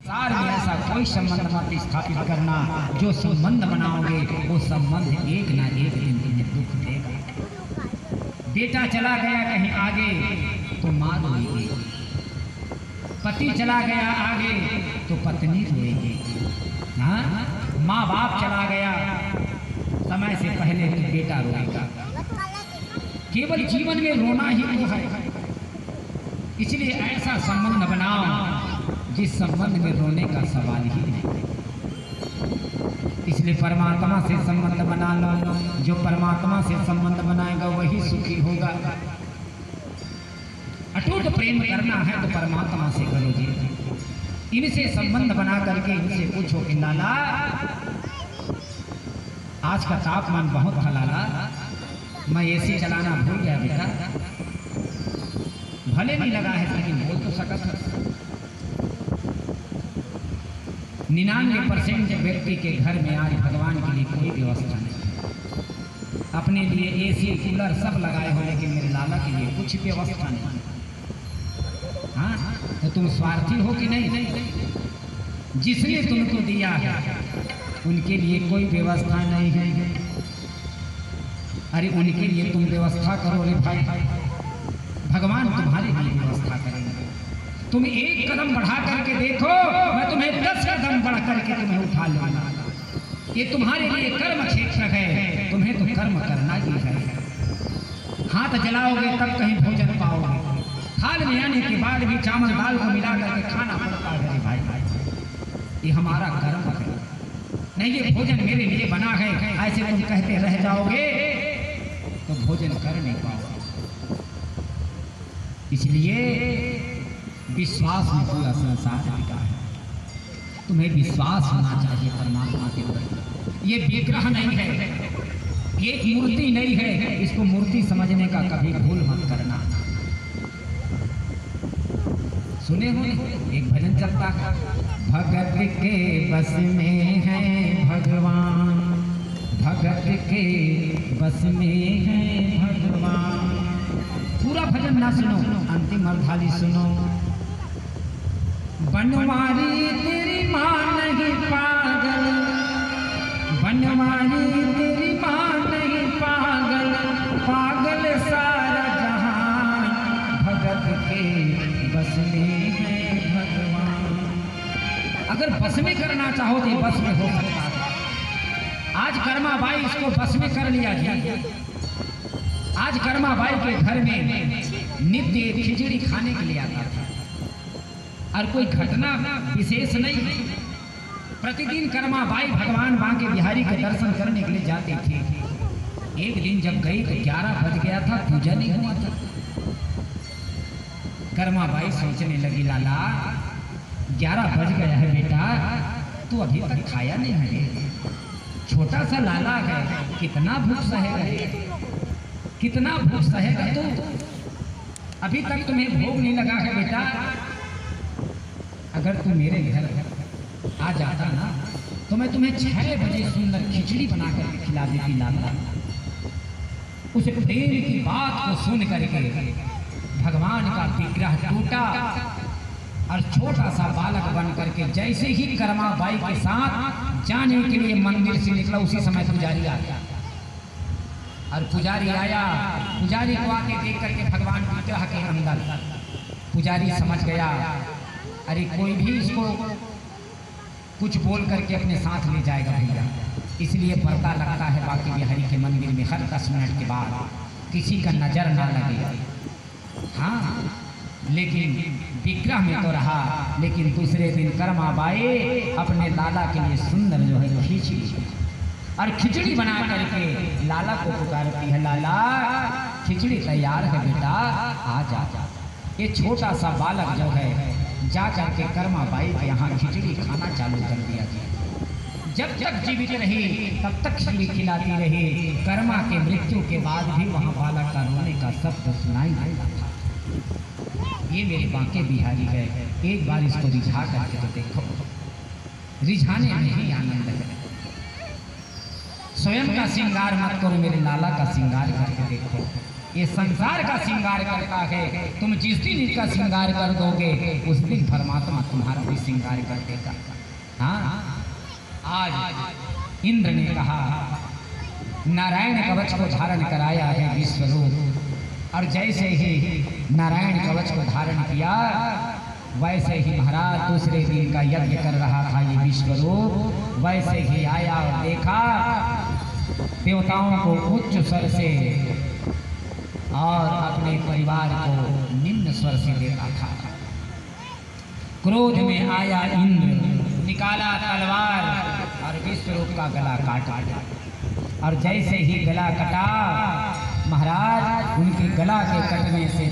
संसार में ऐसा कोई संबंध मत स्थापित करना, जो संबंध बनाओगे वो संबंध एक ना एक दिन तुम्हें दुख देगा। बेटा चला गया कहीं आगे तो माँ रोएगी, पति चला गया आगे तो पत्नी रोएगी, हाँ, माँ बाप चला गया समय से पहले तो बेटा रोएगा। केवल जीवन में रोना ही तो है। इसलिए ऐसा संबंध बनाओ जिस संबंध में रोने का सवाल ही नहीं। इसलिए परमात्मा से संबंध बना लो, जो परमात्मा से संबंध बनाएगा वही सुखी होगा। अटूट प्रेम करना है तो परमात्मा से करो जी। इनसे संबंध बना करके इनसे पूछो कि लाला आज का तापमान बहुत था लाला, मैं एसी चलाना भूल गया बेटा। भले नहीं लगा है लेकिन बोल तो सकत है। 99% व्यक्ति के घर में आज भगवान के लिए कोई व्यवस्था नहीं। अपने लिए एसी कूलर सब लगाए हुए लेकिन मेरे लाला के लिए कुछ व्यवस्था नहीं। हाँ, तो तुम स्वार्थी हो कि नहीं? जिसने तुमको दिया है उनके लिए कोई व्यवस्था नहीं है। अरे उनके लिए तुम व्यवस्था करो रे भाई, भगवान तुम्हारे लिए व्यवस्था करेंगे। तुम एक कदम बढ़ा करके देखो, मैं तुम्हें 10 कदम बढ़ा करके तुम्हें उठा लूंगा। ये तुम्हारे लिए कर्म क्षेत्र है, तुम्हें तो कर्म करना ही है। हाथ जलाओगे तब कहीं भोजन पाओगे। थाल में आने के बाद भी चावल दाल को मिला करके खाना पड़ता है भाई। ये हमारा कर्म है। नहीं ये भोजन मेरे लिए बना है ऐसे तुम कहते रह जाओगे तो भोजन कर नहीं पाओगे। इसलिए विश्वास में पूरा संसार टिका है। तुम्हें विश्वास होना चाहिए परमात्मा के ऊपर। ये विग्रह नहीं है, ये मूर्ति नहीं है, इसको मूर्ति समझने का कभी भूल मत करना। सुने हो एक भजन चलता है, भगत के बस में है भगवान, भगत के बस में है भगवान। पूरा भजन ना सुनो, अंतिम अर्धाली सुनो। बनवारी तेरी माँ नहीं पागल, बनवारी तेरी माँ नहीं पागल, पागल सारा जहान, भगत के बस में है भगवान। अगर बस में करना चाहो तो बस में हो सकता है। आज कर्माबाई इसको बस में कर लिया जाए। आज कर्माबाई के घर में नित्य खिचड़ी खाने के लिए आता था और कोई घटना विशेष नहीं। प्रतिदिन कर्माबाई भगवान बांके बिहारी के दर्शन करने के लिए जाती थी। एक दिन जब गई तो 11 बज गया था, पूजा नहीं हुआ था। कर्माबाई सोचने लगी लाला 11 बज गया है बेटा, तू अभी तक खाया नहीं है। छोटा सा लाला है, कितना भूख सहेगा, कितना भूख सहेगा तू? अभी तक तुम्हें भोग नहीं लगा है बेटा। अगर तू मेरे घर आ जाता ना तो मैं तुम्हें 6 बजे सुंदर खिचड़ी बना कर खिला देती लाला। उस प्रेम की बात को सुन करके भगवान का विग्रह टूटा और छोटा सा बालक बन करके जैसे ही कर्माबाई के साथ जाने के लिए मंदिर से निकला, उसी समय पुजारी आ गया। और पुजारी आया, पुजारी को आके देख करके भगवान विग्रह के अंदर पुजारी समझ गया अरे कोई भी इसको कुछ बोल करके अपने साथ ले जाएगा भैया। इसलिए पर्दा लगता है बांके बिहारी के मंदिर में हर 10 मिनट के बाद, किसी का नजर ना लगे। हाँ, लेकिन विग्रह में तो रहा, लेकिन दूसरे दिन कर्माबाई अपने लाला के लिए सुंदर जो है खिचड़ी और खिचड़ी बना करके लाला को पुकारती है, लाला खिचड़ी तैयार है बेटा, आ जा। ये छोटा सा बालक जो है जा करके कर्माबाई के यहाँ खिचड़ी खाना चालू कर दिया जी। जब तक जीवित रही तब तक खिचड़ी खिलाती रही। कर्मा के मृत्यु के बाद भी वहाँ बालक का रोने का शब्द सुनाई देता था। ये मेरे बांके बिहारी है, एक बार इसको रिझा करके तो देखो। रिझाने में ही आनंद है। स्वयं का श्रृंगार मत करो, मेरे लाला का श्रृंगार करके देखो। ये संसार का श्रृंगार करता है, तुम जिस दिन इसका श्रृंगार कर दोगे उस दिन परमात्मा तुम्हारा भी श्रृंगार कर देगा। हाँ, आज इंद्र ने कहा नारायण कवच को धारण कराया है विश्वरूप, और जैसे ही नारायण कवच को धारण किया वैसे ही महाराज दूसरे दिन का यज्ञ कर रहा था ये विश्वरूप, वैसे ही आया और देखा देवताओं को उच्च स्वर से और अपने परिवार को निम्न स्वर से देखा था। क्रोध में आया इंद्र, निकाला तलवार और विश्वरूप का गला काटा, और जैसे ही गला कटा महाराज उनके गला के कटने से